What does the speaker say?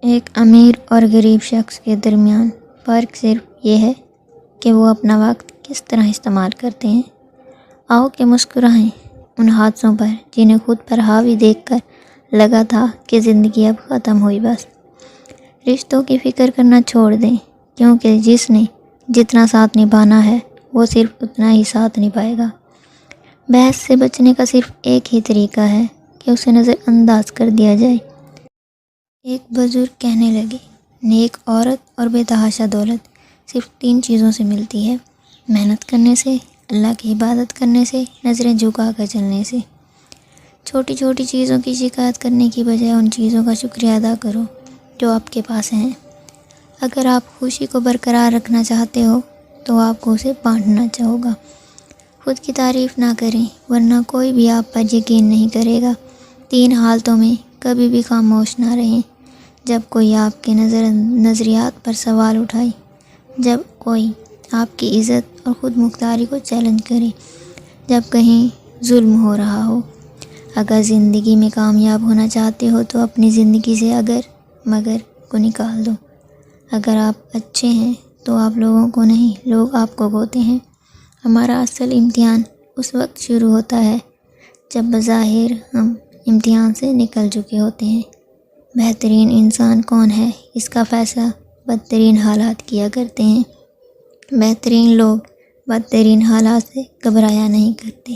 ایک امیر اور غریب شخص کے درمیان فرق صرف یہ ہے کہ وہ اپنا وقت کس طرح استعمال کرتے ہیں۔ آؤ کہ مسکرائیں ان حادثوں پر جنہیں خود پر حاوی دیکھ کر لگا تھا کہ زندگی اب ختم ہوئی بس۔ رشتوں کی فکر کرنا چھوڑ دیں، کیونکہ جس نے جتنا ساتھ نبھانا ہے وہ صرف اتنا ہی ساتھ نبھائے گا۔ بحث سے بچنے کا صرف ایک ہی طریقہ ہے کہ اسے نظر انداز کر دیا جائے۔ ایک بزرگ کہنے لگے، نیک عورت اور بے تحاشا دولت صرف 3 چیزوں سے ملتی ہے: محنت کرنے سے، اللہ کی عبادت کرنے سے، نظریں جھکا کر چلنے سے۔ چھوٹی چھوٹی چیزوں کی شکایت کرنے کی بجائے ان چیزوں کا شکریہ ادا کرو جو آپ کے پاس ہیں۔ اگر آپ خوشی کو برقرار رکھنا چاہتے ہو تو آپ کو اسے بانٹنا ہوگا۔ خود کی تعریف نہ کریں، ورنہ کوئی بھی آپ پر یقین نہیں کرے گا۔ 3 حالتوں میں کبھی بھی خاموش نہ رہیں: جب کوئی آپ کے نظریات پر سوال اٹھائے، جب کوئی آپ کی عزت اور خود مختاری کو چیلنج کرے، جب کہیں ظلم ہو رہا ہو۔ اگر زندگی میں کامیاب ہونا چاہتے ہو تو اپنی زندگی سے اگر مگر کو نکال دو۔ اگر آپ اچھے ہیں تو آپ لوگوں کو نہیں، لوگ آپ کو کھوتے ہیں۔ ہمارا اصل امتحان اس وقت شروع ہوتا ہے جب بظاہر ہم امتحان سے نکل چکے ہوتے ہیں۔ بہترین انسان کون ہے، اس کا فیصلہ بدترین حالات کیا کرتے ہیں۔ بہترین لوگ بدترین حالات سے گھبرایا نہیں کرتے۔